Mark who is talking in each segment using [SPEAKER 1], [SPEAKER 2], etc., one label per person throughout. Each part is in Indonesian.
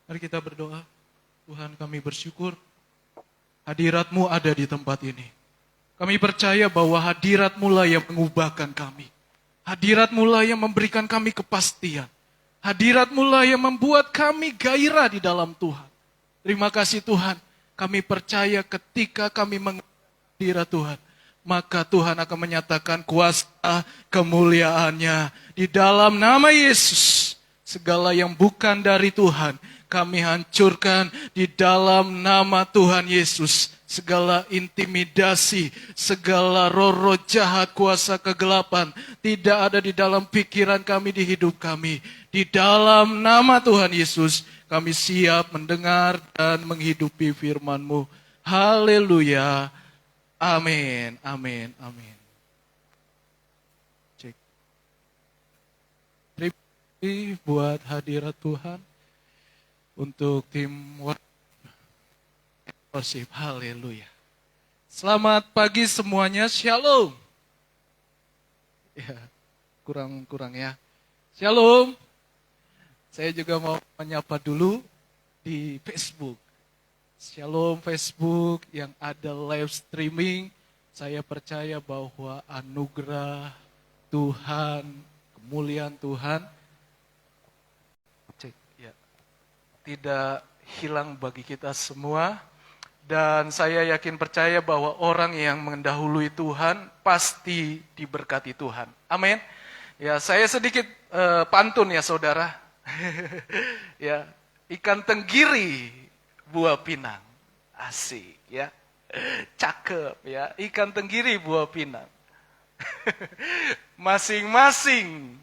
[SPEAKER 1] Mari kita berdoa. Tuhan, kami bersyukur hadirat-Mu ada di tempat ini. Kami percaya bahwa hadirat-Mu lah yang mengubahkan kami. Hadirat-Mu lah yang memberikan kami kepastian. Hadirat-Mu lah yang membuat kami gairah di dalam Tuhan. Terima kasih Tuhan. Kami percaya ketika kami menghadirat Tuhan, maka Tuhan akan menyatakan kuasa kemuliaannya. Di dalam nama Yesus, segala yang bukan dari Tuhan, kami hancurkan di dalam nama Tuhan Yesus. Segala intimidasi, segala roh-roh jahat, kuasa kegelapan, tidak ada di dalam pikiran kami, di hidup kami. Di dalam nama Tuhan Yesus, kami siap mendengar dan menghidupi firman-Mu. Haleluya. Amin, amin, amin. Cek. Terima kasih buat hadirat Tuhan untuk tim worship. Haleluya. Selamat pagi semuanya. Shalom. Ya, kurang ya. Shalom. Saya juga mau menyapa dulu di Facebook. Shalom Facebook yang ada live streaming. Saya percaya bahwa anugerah Tuhan, kemuliaan Tuhan tidak hilang bagi kita semua. Dan saya yakin percaya bahwa orang yang mendahului Tuhan pasti diberkati Tuhan. Amin. Ya, saya sedikit pantun ya saudara. Ya, ikan tenggiri buah pinang. Asik ya. Cakep ya. Ikan tenggiri buah pinang. Masing-masing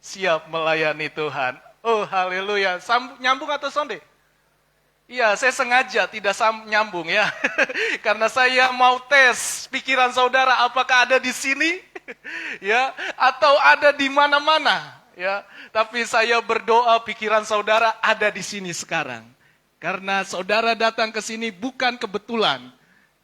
[SPEAKER 1] siap melayani Tuhan. Oh haleluya. Nyambung atau sonde? Iya, saya sengaja tidak nyambung ya. Karena saya mau tes pikiran saudara apakah ada di sini ya atau ada di mana-mana ya. Tapi saya berdoa pikiran saudara ada di sini sekarang. Karena saudara datang ke sini bukan kebetulan,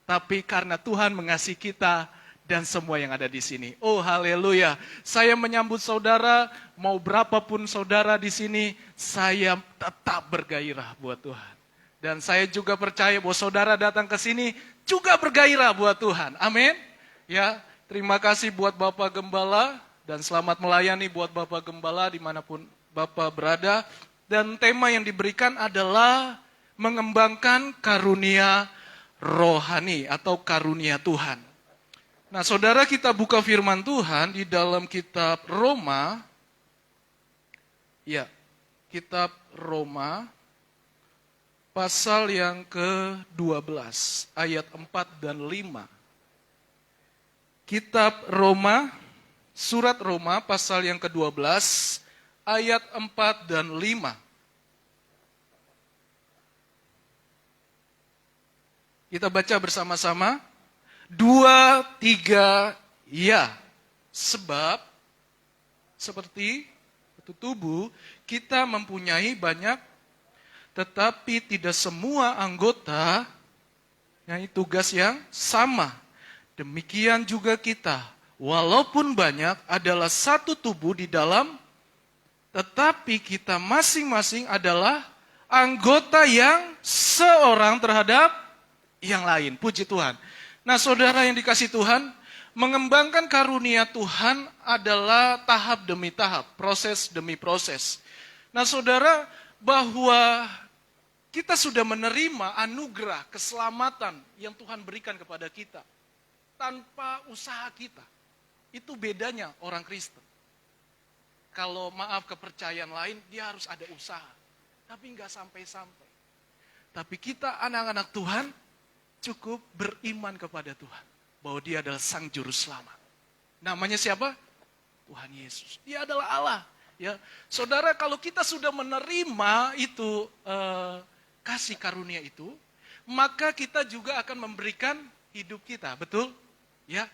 [SPEAKER 1] tapi karena Tuhan mengasihi kita dan semua yang ada di sini. Oh haleluya. Saya menyambut saudara, mau berapapun saudara di sini, saya tetap bergairah buat Tuhan. Dan saya juga percaya bahwa saudara datang ke sini juga bergairah buat Tuhan. Amin. Ya, terima kasih buat Bapak Gembala dan selamat melayani buat Bapak Gembala dimanapun Bapak berada. Dan tema yang diberikan adalah mengembangkan karunia rohani atau karunia Tuhan. Nah, saudara kita buka firman Tuhan di dalam kitab Roma. Ya, kitab Roma. Pasal yang ke-12, ayat 4 dan 5. Kitab Roma, surat Roma, pasal yang ke-12, ayat 4 dan 5. Kita baca bersama-sama. 2, 3, ya. Sebab, seperti tubuh, kita mempunyai banyak tetapi tidak semua anggota yang tugas yang sama. Demikian juga kita, walaupun banyak adalah satu tubuh di dalam, tetapi kita masing-masing adalah anggota yang seorang terhadap yang lain. Puji Tuhan. Nah saudara yang dikasih Tuhan, mengembangkan karunia Tuhan adalah tahap demi tahap, proses demi proses. Nah saudara, bahwa kita sudah menerima anugerah keselamatan yang Tuhan berikan kepada kita tanpa usaha kita. Itu bedanya orang Kristen. Kalau maaf kepercayaan lain, dia harus ada usaha. Tapi nggak sampai-sampai. Tapi kita anak-anak Tuhan cukup beriman kepada Tuhan. Bahwa dia adalah Sang Juru Selamat. Namanya siapa? Tuhan Yesus. Dia adalah Allah. Ya, saudara, kalau kita sudah menerima itu kasih karunia itu, maka kita juga akan memberikan hidup kita, betul? Ya,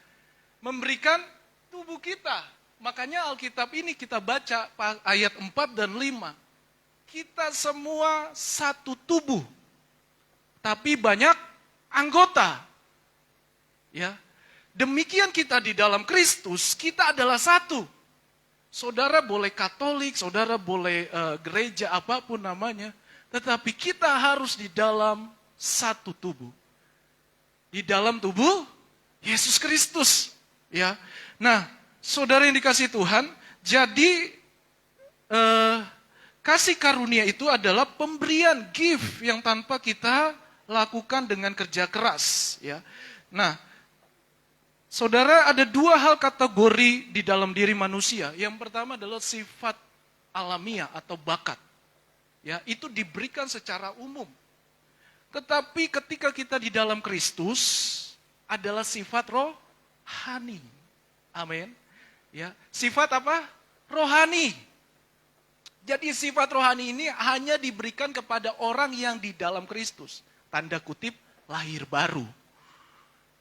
[SPEAKER 1] memberikan tubuh kita. Makanya Alkitab ini kita baca ayat 4 dan 5. Kita semua satu tubuh, tapi banyak anggota. Ya, demikian kita di dalam Kristus, kita adalah satu. Saudara boleh Katolik, saudara boleh gereja apapun namanya, Tetapi kita harus di dalam satu tubuh. Di dalam tubuh Yesus Kristus. Ya. Nah, saudara yang dikasihi Tuhan, jadi kasih karunia itu adalah pemberian gift yang tanpa kita lakukan dengan kerja keras. Ya. Nah, saudara, ada dua hal kategori di dalam diri manusia. Yang pertama adalah sifat alamiah atau bakat. Ya, itu diberikan secara umum. Tetapi ketika kita di dalam Kristus adalah sifat rohani. Amin. Ya, sifat apa? Rohani. Jadi sifat rohani ini hanya diberikan kepada orang yang di dalam Kristus. Tanda kutip lahir baru.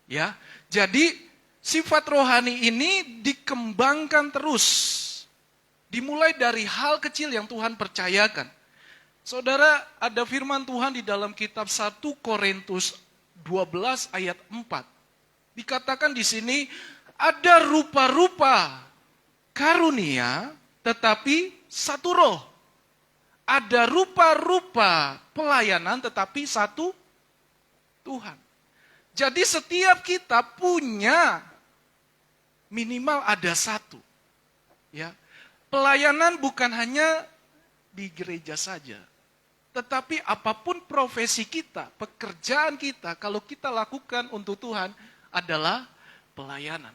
[SPEAKER 1] Ya. Jadi sifat rohani ini dikembangkan terus. Dimulai dari hal kecil yang Tuhan percayakan. Saudara, ada firman Tuhan di dalam kitab 1 Korintus 12 ayat 4. Dikatakan di sini ada rupa-rupa karunia tetapi satu roh. Ada rupa-rupa pelayanan tetapi satu Tuhan. Jadi setiap kita punya minimal ada satu. Ya. Pelayanan bukan hanya di gereja saja. Tetapi apapun profesi kita, pekerjaan kita, kalau kita lakukan untuk Tuhan adalah pelayanan.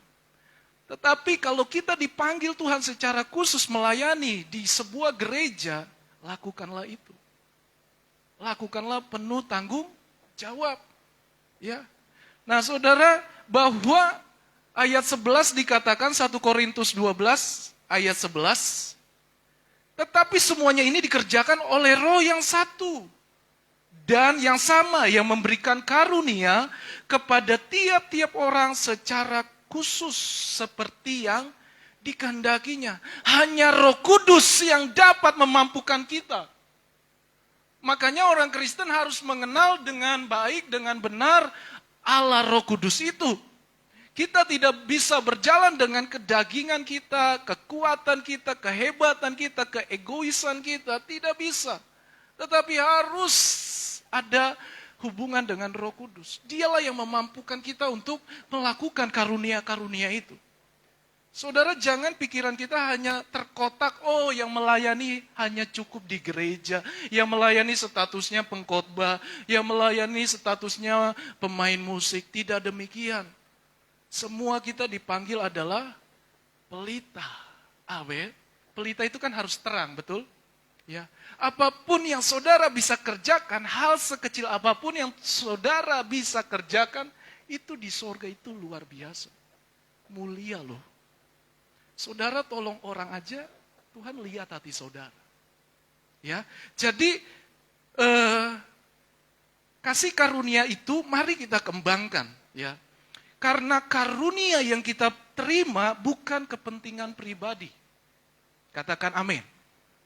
[SPEAKER 1] Tetapi kalau kita dipanggil Tuhan secara khusus melayani di sebuah gereja, lakukanlah itu. Lakukanlah penuh tanggung jawab. Ya. Nah, saudara, bahwa ayat 11 dikatakan 1 Korintus 12 ayat 11. Tetapi semuanya ini dikerjakan oleh Roh yang satu. Dan yang sama yang memberikan karunia kepada tiap-tiap orang secara khusus seperti yang dikehendakinya. Hanya Roh Kudus yang dapat memampukan kita. Makanya orang Kristen harus mengenal dengan baik, dengan benar Allah Roh Kudus itu. Kita tidak bisa berjalan dengan kedagingan kita, kekuatan kita, kehebatan kita, keegoisan kita. Tidak bisa. Tetapi harus ada hubungan dengan Roh Kudus. Dialah yang memampukan kita untuk melakukan karunia-karunia itu. Saudara, jangan pikiran kita hanya terkotak, oh yang melayani hanya cukup di gereja, yang melayani statusnya pengkhotbah, yang melayani statusnya pemain musik. Tidak demikian. Semua kita dipanggil adalah pelita. Amin. Pelita itu kan harus terang, betul? Ya. Apapun yang saudara bisa kerjakan, hal sekecil apapun yang saudara bisa kerjakan, itu di sorga itu luar biasa. Mulia loh. Saudara tolong orang aja, Tuhan lihat hati saudara. Ya, jadi kasih karunia itu mari kita kembangkan. Ya, karena karunia yang kita terima bukan kepentingan pribadi. Katakan amin.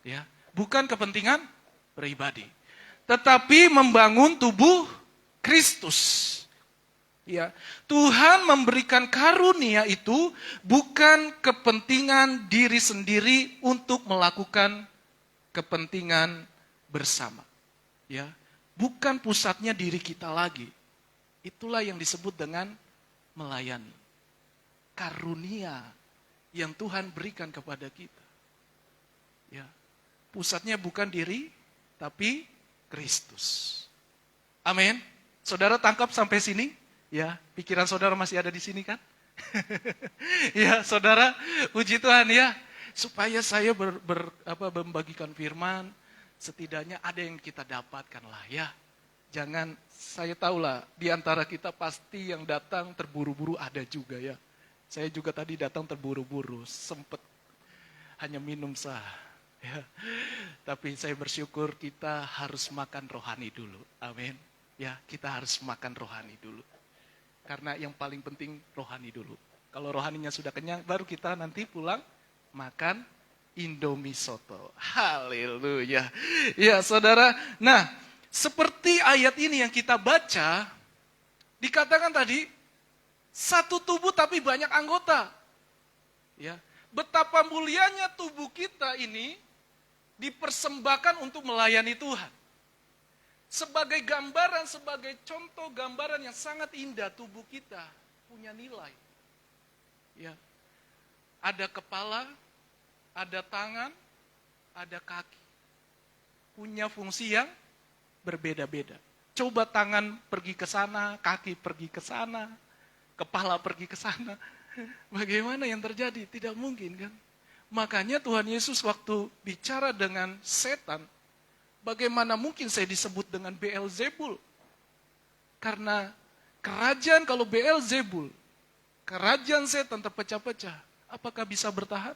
[SPEAKER 1] Ya, bukan kepentingan pribadi, tetapi membangun tubuh Kristus. Ya, Tuhan memberikan karunia itu bukan kepentingan diri sendiri untuk melakukan kepentingan bersama. Ya, bukan pusatnya diri kita lagi. Itulah yang disebut dengan melayani. Karunia yang Tuhan berikan kepada kita. Ya, pusatnya bukan diri, tapi Kristus. Amin. Saudara tangkap sampai sini? Ya, pikiran saudara masih ada di sini kan? Ya, saudara, puji Tuhan ya. Supaya saya membagikan firman, setidaknya ada yang kita dapatkan lah ya. Jangan, saya tahulah, di antara kita pasti yang datang terburu-buru ada juga ya. Saya juga tadi datang terburu-buru, sempet hanya minum sah. Ya. Tapi saya bersyukur kita harus makan rohani dulu. Amin. Ya, kita harus makan rohani dulu. Karena yang paling penting rohani dulu. Kalau rohaninya sudah kenyang, baru kita nanti pulang makan Indomie soto. Haleluya. Ya, saudara. Nah, seperti ayat ini yang kita baca, dikatakan tadi, satu tubuh tapi banyak anggota. Ya, betapa mulianya tubuh kita ini dipersembahkan untuk melayani Tuhan. Sebagai gambaran, sebagai contoh gambaran yang sangat indah, tubuh kita punya nilai. Ya. Ada kepala, ada tangan, ada kaki. Punya fungsi yang berbeda-beda. Coba tangan pergi ke sana, kaki pergi ke sana, kepala pergi ke sana. Bagaimana yang terjadi? Tidak mungkin kan? Makanya Tuhan Yesus waktu bicara dengan setan, bagaimana mungkin saya disebut dengan Beelzebul? Karena kerajaan kalau Beelzebul, kerajaan setan terpecah-pecah, apakah bisa bertahan?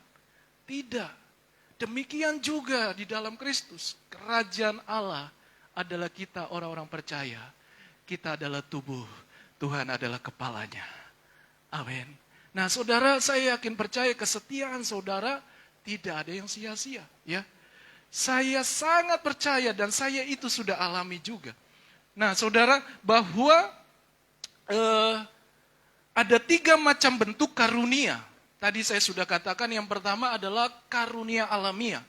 [SPEAKER 1] Tidak. Demikian juga di dalam Kristus, kerajaan Allah adalah kita orang-orang percaya. Kita adalah tubuh, Tuhan adalah kepalanya. Amin. Nah saudara, saya yakin percaya kesetiaan saudara tidak ada yang sia-sia. Ya, saya sangat percaya dan saya itu sudah alami juga. Nah saudara, bahwa ada 3 macam bentuk karunia. Tadi saya sudah katakan yang pertama adalah karunia alamiah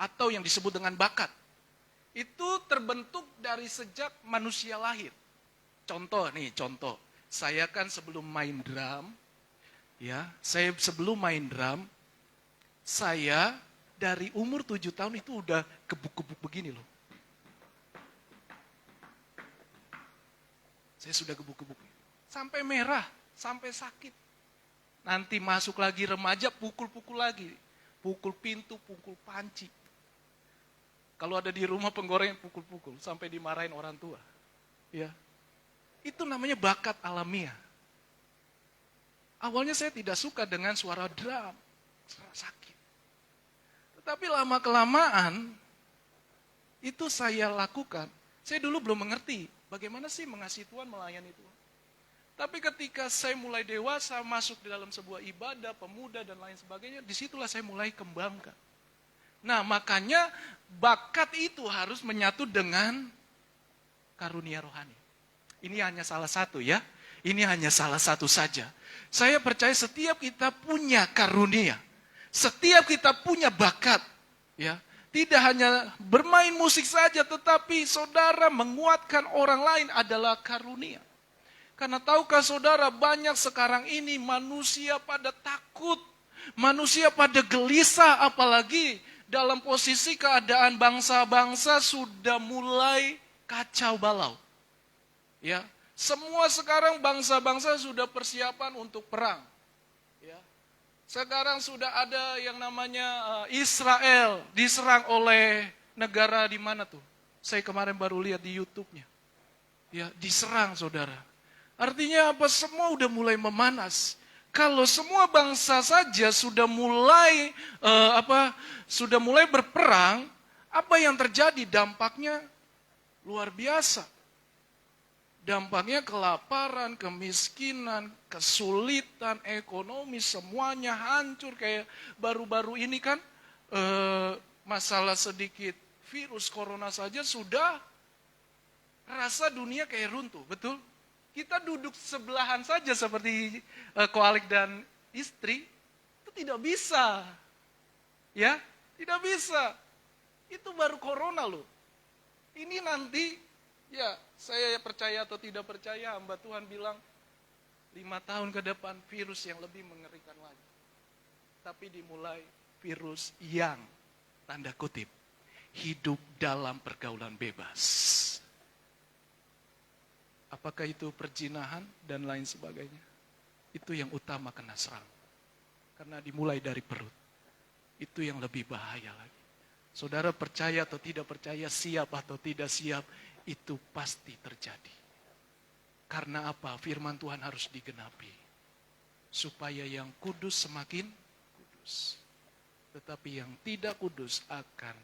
[SPEAKER 1] atau yang disebut dengan bakat. Itu terbentuk dari sejak manusia lahir. Contoh, saya kan sebelum main drum, saya dari umur 7 tahun itu udah gebuk-gebuk begini loh. Saya sudah gebuk-gebuk. Sampai merah, sampai sakit. Nanti masuk lagi remaja, pukul-pukul lagi. Pukul pintu, pukul panci. Kalau ada di rumah penggorengan, pukul-pukul. Sampai dimarahin orang tua. Ya, itu namanya bakat alamiah. Awalnya saya tidak suka dengan suara drum. Sakit. Tetapi lama-kelamaan, itu saya lakukan. Saya dulu belum mengerti, bagaimana sih mengasihi Tuhan, melayani Tuhan. Tapi ketika saya mulai dewasa, masuk di dalam sebuah ibadah, pemuda dan lain sebagainya, disitulah saya mulai kembangkan. Nah makanya bakat itu harus menyatu dengan karunia rohani. Ini hanya salah satu ya, ini hanya salah satu saja. Saya percaya setiap kita punya karunia, setiap kita punya bakat. Ya, tidak hanya bermain musik saja, tetapi saudara menguatkan orang lain adalah karunia. Karena tahukah saudara, banyak sekarang ini manusia pada takut, manusia pada gelisah, apalagi dalam posisi keadaan bangsa-bangsa sudah mulai kacau balau. Ya, semua sekarang bangsa-bangsa sudah persiapan untuk perang. Ya. Sekarang sudah ada yang namanya Israel diserang oleh negara di mana tuh? Saya kemarin baru lihat di YouTube-nya. Ya, diserang saudara. Artinya apa? Semua udah mulai memanas. Kalau semua bangsa saja sudah mulai berperang, apa yang terjadi? Dampaknya luar biasa. Dampaknya kelaparan, kemiskinan, kesulitan ekonomi, semuanya hancur. Kayak baru-baru ini kan masalah sedikit virus corona saja sudah rasa dunia kayak runtuh, betul? Kita duduk sebelahan saja seperti Koalik dan istri, itu tidak bisa. Ya, tidak bisa. Itu baru corona loh. Ini nanti, ya saya percaya atau tidak percaya, hamba Tuhan bilang 5 tahun ke depan virus yang lebih mengerikan lagi. Tapi dimulai virus yang, tanda kutip, hidup dalam pergaulan bebas. Apakah itu perzinahan dan lain sebagainya? Itu yang utama kena serang. Karena dimulai dari perut. Itu yang lebih bahaya lagi. Saudara percaya atau tidak percaya, siap atau tidak siap, itu pasti terjadi. Karena apa? Firman Tuhan harus digenapi. Supaya yang kudus semakin kudus. Tetapi yang tidak kudus akan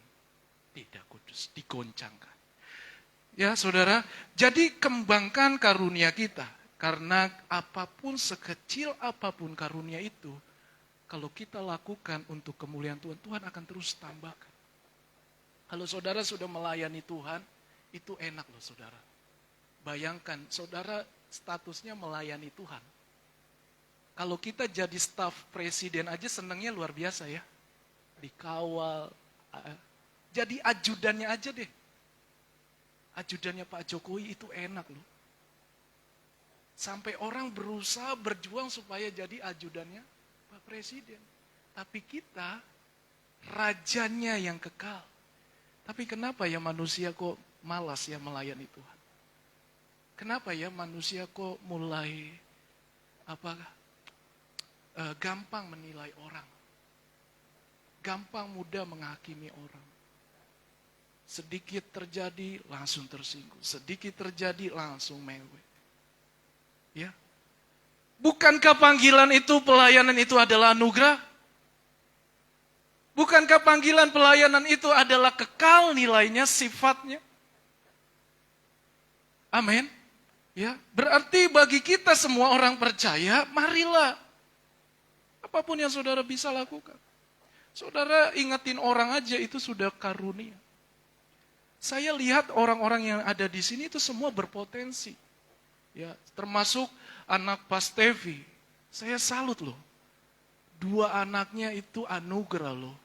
[SPEAKER 1] tidak kudus, digoncangkan. Ya saudara, jadi kembangkan karunia kita. Karena apapun, sekecil apapun karunia itu, kalau kita lakukan untuk kemuliaan Tuhan, Tuhan akan terus tambahkan. Kalau saudara sudah melayani Tuhan, itu enak loh saudara. Bayangkan, saudara statusnya melayani Tuhan. Kalau kita jadi staf presiden aja senangnya luar biasa ya. Dikawal, jadi ajudannya aja deh. ajudannya Pak Jokowi itu enak loh. Sampai orang berusaha berjuang supaya jadi ajudannya Pak Presiden. Tapi kita, rajanya yang kekal. Tapi kenapa ya manusia kok malas ya melayani Tuhan? Kenapa ya manusia kok mulai gampang menilai orang? Gampang mudah menghakimi orang. Sedikit terjadi langsung tersinggung. Sedikit terjadi langsung mewek. Ya. Bukankah panggilan itu, pelayanan itu adalah anugerah? Bukankah panggilan pelayanan itu adalah kekal nilainya, sifatnya? Amin. Ya, berarti bagi kita semua orang percaya, marilah apapun yang saudara bisa lakukan. Saudara ingetin orang aja itu sudah karunia. Saya lihat orang-orang yang ada di sini itu semua berpotensi. Ya, termasuk anak Pastevi. Saya salut loh. 2 anaknya itu anugerah loh.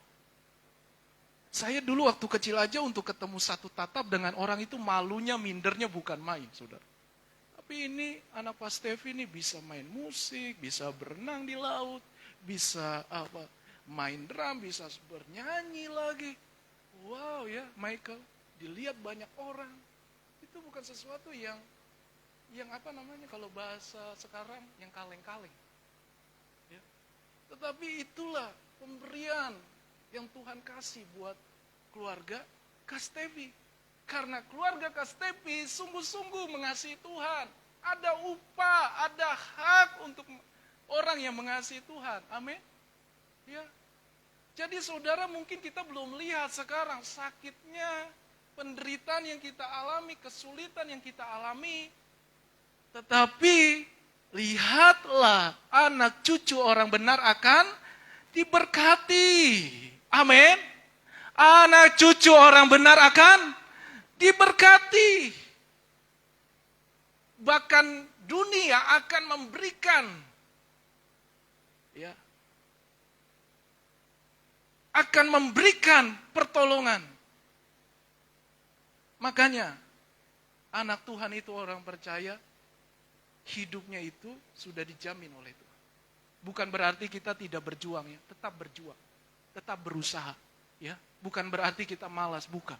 [SPEAKER 1] Saya dulu waktu kecil aja untuk ketemu satu tatap dengan orang itu malunya, mindernya bukan main, saudara. Tapi ini anak Pastevi ini bisa main musik, bisa berenang di laut, bisa main drum, bisa bernyanyi lagi. Wow ya, Michael, dilihat banyak orang. Itu bukan sesuatu yang kalau bahasa sekarang yang kaleng-kaleng. Ya. Tetapi itulah pemberian yang Tuhan kasih buat keluarga Kastevi. Karena keluarga Kastevi sungguh-sungguh mengasihi Tuhan. Ada upah, ada hak untuk orang yang mengasihi Tuhan. Amin. Ya. Jadi saudara, mungkin kita belum lihat sekarang sakitnya, penderitaan yang kita alami, kesulitan yang kita alami. Tetapi lihatlah, anak cucu orang benar akan diberkati. Amin. Anak cucu orang benar akan diberkati. Bahkan dunia akan memberikan, ya, akan memberikan pertolongan. Makanya anak Tuhan itu orang percaya, hidupnya itu sudah dijamin oleh Tuhan. Bukan berarti kita tidak berjuang ya, tetap berjuang, tetap berusaha ya. Bukan berarti kita malas, bukan.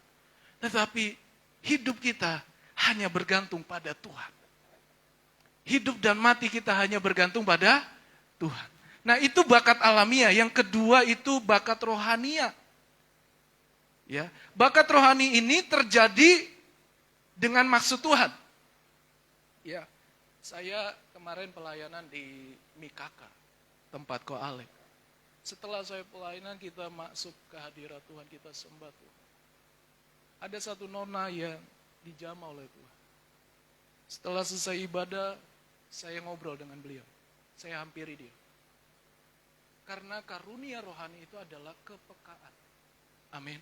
[SPEAKER 1] Tetapi hidup kita hanya bergantung pada Tuhan. Hidup dan mati kita hanya bergantung pada Tuhan. Nah, itu bakat alamiah. Yang kedua itu bakat rohania. Ya, bakat rohani ini terjadi dengan maksud Tuhan. Ya, saya kemarin pelayanan di Mikaka, tempat Ko Alek. Setelah saya pelayanan, kita masuk ke hadirat Tuhan, kita sembah Tuhan. Ada satu nona yang dijamah oleh Tuhan. Setelah selesai ibadah, saya ngobrol dengan beliau. Saya hampiri dia. Karena karunia rohani itu adalah kepekaan. Amin.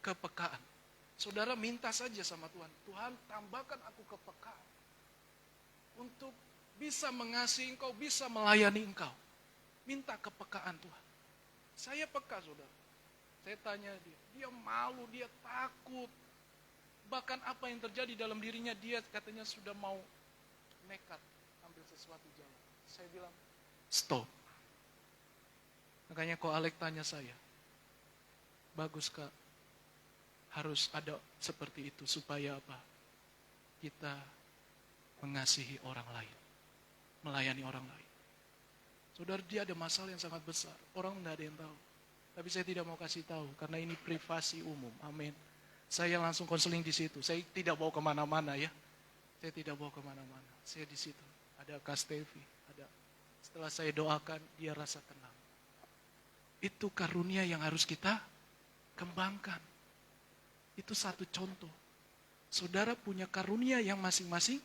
[SPEAKER 1] Kepekaan. Saudara minta saja sama Tuhan. Tuhan, tambahkan aku kepekaan. Untuk bisa mengasihi Engkau, bisa melayani Engkau. Minta kepekaan Tuhan. Saya peka, saudara. Saya tanya dia malu, dia takut. Bahkan apa yang terjadi dalam dirinya, dia katanya sudah mau nekat ambil sesuatu jalan. Saya bilang, stop. Makanya Ko Alek tanya saya, bagus Kak, harus ada seperti itu supaya apa? Kita mengasihi orang lain, melayani orang lain. Saudara, dia ada masalah yang sangat besar, orang tidak ada yang tahu. Tapi saya tidak mau kasih tahu, karena ini privasi umum, amin. Saya langsung konseling di situ, saya tidak bawa kemana-mana ya. Saya tidak bawa kemana-mana, saya di situ. Ada Kastevi, ada. Setelah saya doakan, dia rasa tenang. Itu karunia yang harus kita kembangkan. Itu satu contoh. Saudara punya karunia yang masing-masing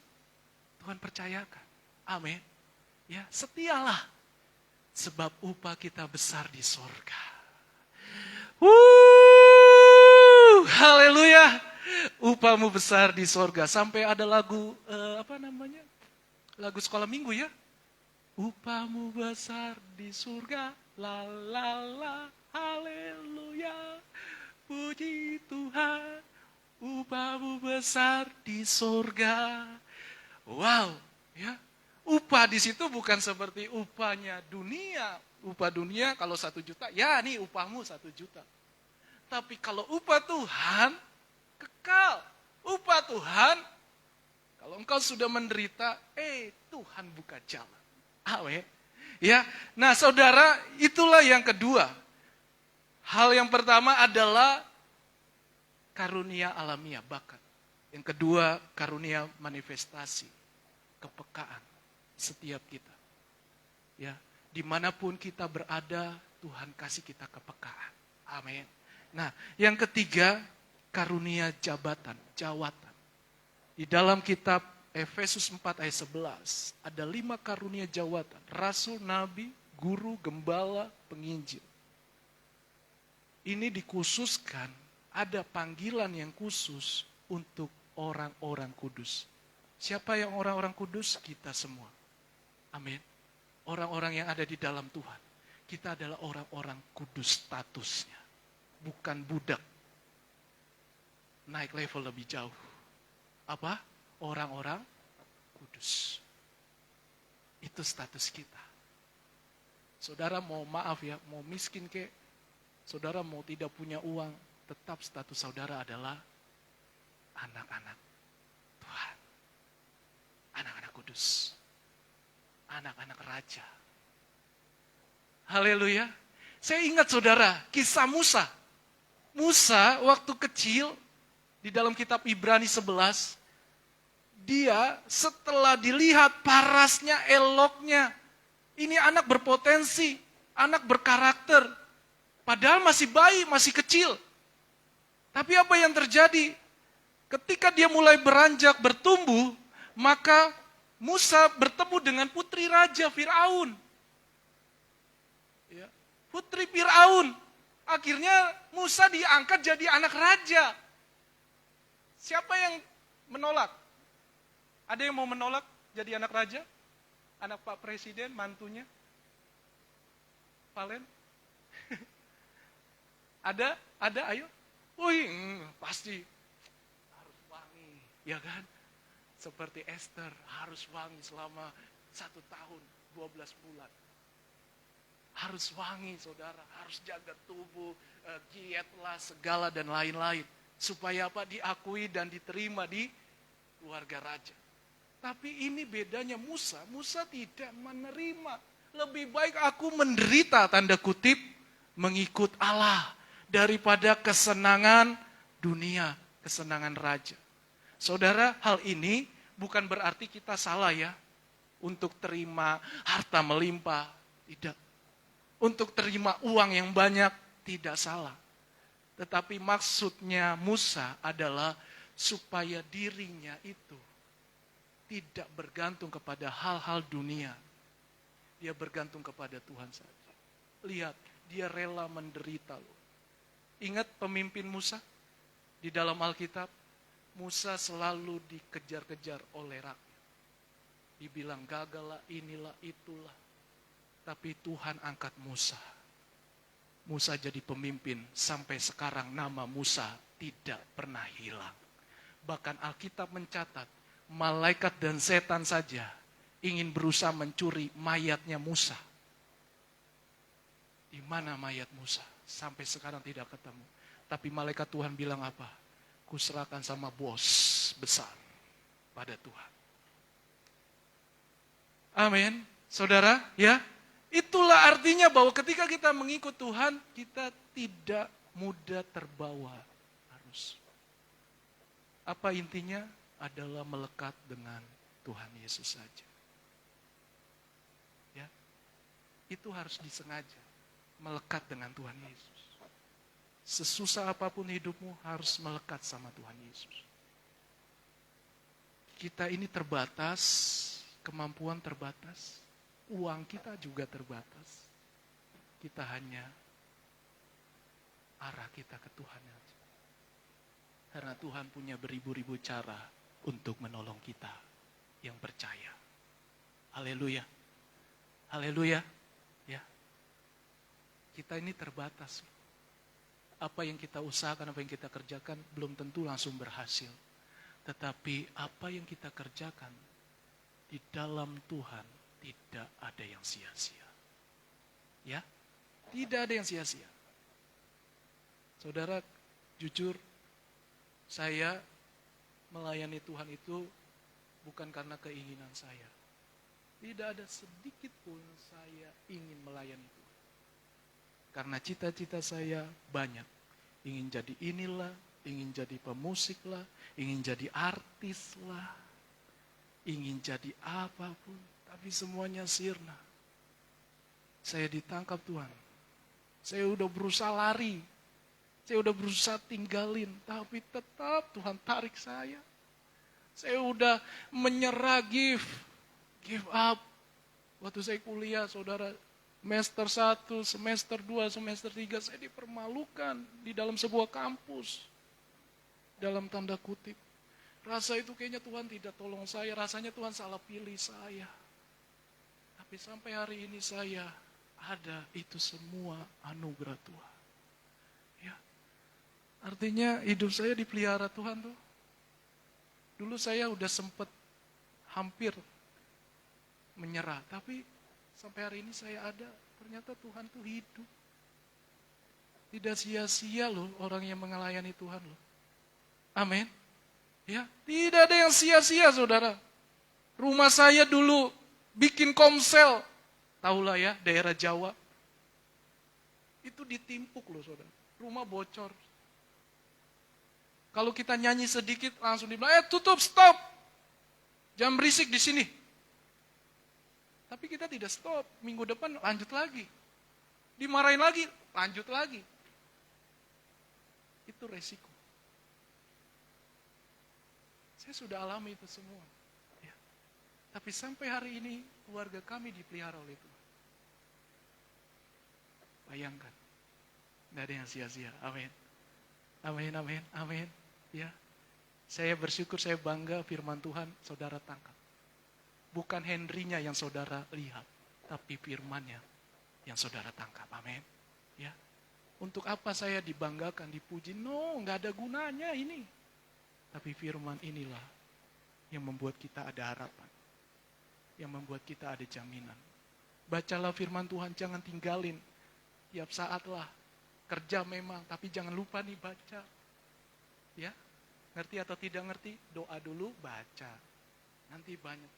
[SPEAKER 1] Tuhan percayakan. Amin. Ya, setialah. Sebab upah kita besar di sorga. Haleluya. Upahmu besar di sorga. Sampai ada lagu, lagu sekolah minggu ya. Upahmu besar di surga. La la la. Haleluya. Puji Tuhan. Upahmu besar besar di surga. Wow, ya. Upah di situ bukan seperti upahnya dunia. Upah dunia kalau 1 juta, ya nih upahmu 1 juta. Tapi kalau upah Tuhan, kekal. Upah Tuhan, kalau engkau sudah menderita, Tuhan buka jalan. Amin. Ya, nah saudara, itulah yang kedua. Hal yang pertama adalah karunia alamiah, bakat. Yang kedua, karunia manifestasi, kepekaan setiap kita. Ya, dimanapun kita berada, Tuhan kasih kita kepekaan. Amin. Nah, yang ketiga, karunia jabatan, jawatan. Di dalam kitab Efesus 4 ayat 11, ada 5 karunia jawatan. Rasul, nabi, guru, gembala, penginjil. Ini dikhususkan, ada panggilan yang khusus untuk orang-orang kudus. Siapa yang orang-orang kudus? Kita semua. Amin. Orang-orang yang ada di dalam Tuhan. Kita adalah orang-orang kudus statusnya. Bukan budak. Naik level lebih jauh. Apa? Orang-orang kudus. Itu status kita. Saudara mau maaf ya, mau miskin kek, saudara mau tidak punya uang, tetap status saudara adalah anak-anak Tuhan. Anak-anak kudus. Anak-anak raja. Haleluya. Saya ingat saudara, kisah Musa. Musa waktu kecil, di dalam kitab Ibrani 11, dia setelah dilihat parasnya, eloknya, ini anak berpotensi, anak berkarakter, padahal masih bayi, masih kecil. Tapi apa yang terjadi? Ketika dia mulai beranjak, bertumbuh, maka Musa bertemu dengan putri raja Firaun. Ya, putri Firaun. Akhirnya Musa diangkat jadi anak raja. Siapa yang menolak? Ada yang mau menolak jadi anak raja? Anak Pak Presiden, mantunya? Valen? Ada? Ayo. Wih, pasti harus wangi, ya kan? Seperti Esther, harus wangi selama 1 tahun, 12 bulan. Harus wangi, saudara. Harus jaga tubuh, dietlah, segala dan lain-lain. Supaya apa? Diakui dan diterima di keluarga raja. Tapi ini bedanya Musa. Musa tidak menerima. Lebih baik aku menderita, tanda kutip, mengikut Allah. Daripada kesenangan dunia, kesenangan raja. Saudara, hal ini bukan berarti kita salah ya. Untuk terima harta melimpah, tidak. Untuk terima uang yang banyak, tidak salah. Tetapi maksudnya Musa adalah supaya dirinya itu tidak bergantung kepada hal-hal dunia. Dia bergantung kepada Tuhan saja. Lihat, dia rela menderita loh. Ingat pemimpin Musa? Di dalam Alkitab, Musa selalu dikejar-kejar oleh rakyat. Dibilang gagal lah, inilah, itulah. Tapi Tuhan angkat Musa. Musa jadi pemimpin. Sampai sekarang nama Musa tidak pernah hilang. Bahkan Alkitab mencatat, malaikat dan setan saja ingin berusaha mencuri mayatnya Musa. Di mana mayat Musa? Sampai sekarang tidak ketemu. Tapi malaikat Tuhan bilang apa? Kuserahkan sama bos besar pada Tuhan. Amin. Saudara, ya. Itulah artinya bahwa ketika kita mengikut Tuhan, kita tidak mudah terbawa arus. Apa intinya? Adalah melekat dengan Tuhan Yesus saja. Ya. Itu harus disengaja. Melekat dengan Tuhan Yesus. Sesusah apapun hidupmu harus melekat sama Tuhan Yesus. Kita ini terbatas, kemampuan terbatas, uang kita juga terbatas. Kita hanya arah kita ke Tuhan aja. Karena Tuhan punya beribu-ribu cara untuk menolong kita yang percaya. Haleluya. Haleluya. Ya. Kita ini terbatas. Apa yang kita usahakan, apa yang kita kerjakan belum tentu langsung berhasil. Tetapi apa yang kita kerjakan di dalam Tuhan tidak ada yang sia-sia. Ya, tidak ada yang sia-sia. Saudara, jujur, saya melayani Tuhan itu bukan karena keinginan saya. Tidak ada sedikit pun saya ingin melayani Tuhan. Karena cita-cita saya banyak. Ingin jadi inilah, ingin jadi pemusik lah, ingin jadi artis lah, ingin jadi apapun. Tapi semuanya sirna. Saya ditangkap Tuhan. Saya udah berusaha lari. Saya udah berusaha tinggalin. Tapi tetap Tuhan tarik saya. Saya udah menyerah, give up. Waktu saya kuliah, saudara, semester 1, semester 2, semester 3, saya dipermalukan di dalam sebuah kampus. Dalam tanda kutip. Rasa itu kayaknya Tuhan tidak tolong saya. Rasanya Tuhan salah pilih saya. Tapi sampai hari ini saya ada itu semua anugerah Tuhan. Ya. Artinya hidup saya dipelihara Tuhan tuh. Dulu saya udah sempat hampir menyerah. Tapi sampai hari ini saya ada. Ternyata Tuhan tuh hidup. Tidak sia-sia loh orang yang melayani Tuhan loh. Amin. Ya, tidak ada yang sia-sia, saudara. Rumah saya dulu bikin komsel. Tahulah ya, daerah Jawa. Itu ditimpuk loh, saudara. Rumah bocor. Kalau kita nyanyi sedikit, langsung dibilang, tutup, stop. Jangan berisik di sini. Tapi kita tidak stop. Minggu depan lanjut lagi. Dimarahin lagi, lanjut lagi. Itu resiko. Saya sudah alami itu semua. Ya. Tapi sampai hari ini, keluarga kami dipelihara oleh Tuhan. Bayangkan. Tidak ada yang sia-sia. Amin. Amin, amin, amin. Ya. Saya bersyukur, saya bangga firman Tuhan saudara tangkap. Bukan Henry-nya yang saudara lihat. Tapi firman-Nya yang saudara tangkap. Amin. Ya. Untuk apa saya dibanggakan, dipuji? No, nggak ada gunanya ini. Tapi firman inilah yang membuat kita ada harapan. Yang membuat kita ada jaminan. Bacalah firman Tuhan, jangan tinggalin. Tiap saat lah. Kerja memang, tapi jangan lupa nih baca. Ya, ngerti atau tidak ngerti, doa dulu, baca. Nanti banyak.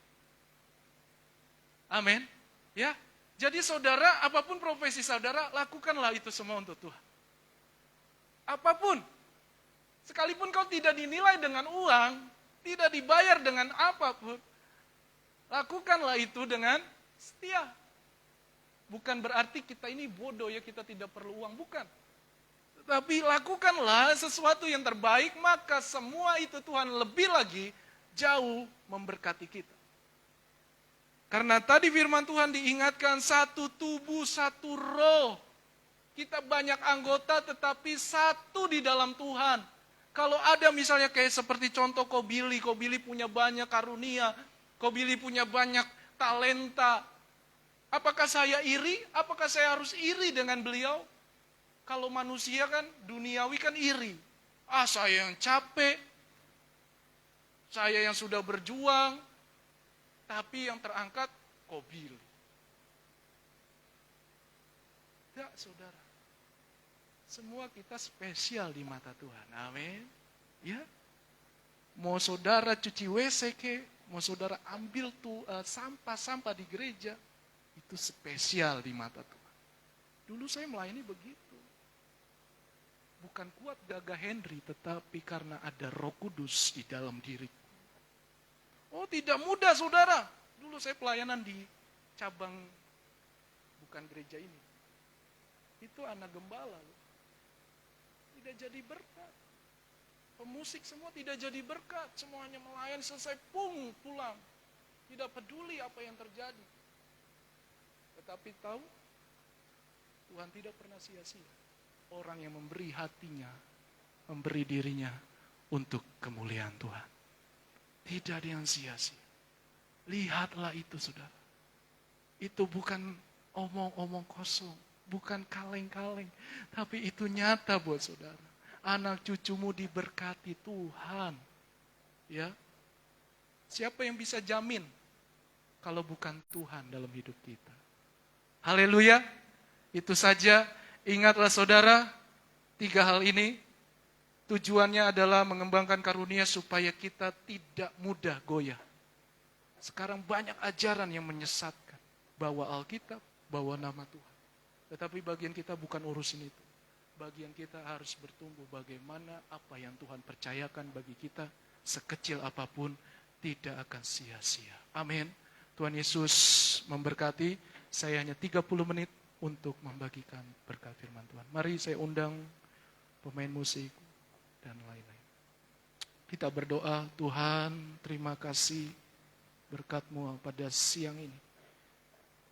[SPEAKER 1] Amin. Ya, jadi saudara, apapun profesi saudara, lakukanlah itu semua untuk Tuhan. Apapun. Sekalipun kau tidak dinilai dengan uang, tidak dibayar dengan apapun, lakukanlah itu dengan setia. Bukan berarti kita ini bodoh ya, kita tidak perlu uang, bukan. Tetapi lakukanlah sesuatu yang terbaik, maka semua itu Tuhan lebih lagi jauh memberkati kita. Karena tadi firman Tuhan diingatkan, satu tubuh, satu roh. Kita banyak anggota tetapi satu di dalam Tuhan. Kalau ada misalnya kayak seperti contoh Kobili punya banyak karunia, Kobili punya banyak talenta. Apakah saya iri? Apakah saya harus iri dengan beliau? Kalau manusia kan, duniawi kan iri. Saya yang capek, saya yang sudah berjuang, tapi yang terangkat Kobili. Tidak, saudara. Semua kita spesial di mata Tuhan. Amin. Ya. Mau saudara cuci WC ke, mau saudara ambil tuh sampah-sampah di gereja, itu spesial di mata Tuhan. Dulu saya melayani begitu. Bukan kuat gagah Henry, tetapi karena ada Roh Kudus di dalam diriku. Oh, tidak mudah, saudara. Dulu saya pelayanan di cabang, bukan gereja ini. Itu anak gembala. Tidak jadi berkat. Pemusik semua tidak jadi berkat. Semuanya melayani selesai pulang. Tidak peduli apa yang terjadi. Tetapi tahu, Tuhan tidak pernah sia-sia. Orang yang memberi hatinya, memberi dirinya untuk kemuliaan Tuhan. Tidak ada yang sia-sia. Lihatlah itu, saudara. Itu bukan omong-omong kosong. Bukan kaleng-kaleng, tapi itu nyata buat saudara. Anak cucumu diberkati Tuhan. Ya. Siapa yang bisa jamin kalau bukan Tuhan dalam hidup kita? Haleluya. Itu saja. Ingatlah saudara, 3 hal ini tujuannya adalah mengembangkan karunia supaya kita tidak mudah goyah. Sekarang banyak ajaran yang menyesatkan. Bawa Alkitab, bawa nama Tuhan. Tetapi bagian kita bukan urusin itu. Bagian kita harus bertumbuh bagaimana apa yang Tuhan percayakan bagi kita, sekecil apapun, tidak akan sia-sia. Amin. Tuhan Yesus memberkati. Saya hanya 30 menit untuk membagikan berkat firman Tuhan. Mari saya undang pemain musik dan lain-lain. Kita berdoa, Tuhan terima kasih berkat-Mu pada siang ini.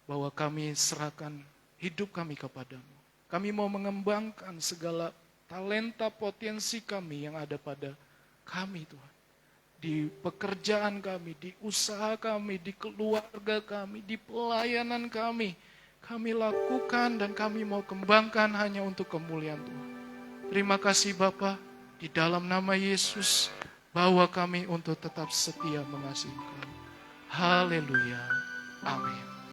[SPEAKER 1] Bahwa kami serahkan hidup kami kepadamu. Kami mau mengembangkan segala talenta potensi kami yang ada pada kami Tuhan. Di pekerjaan kami, di usaha kami, di keluarga kami, di pelayanan kami. Kami lakukan dan kami mau kembangkan hanya untuk kemuliaan Tuhan. Terima kasih Bapa, di dalam nama Yesus, bawa kami untuk tetap setia mengasihi Engkau. Haleluya. Amin.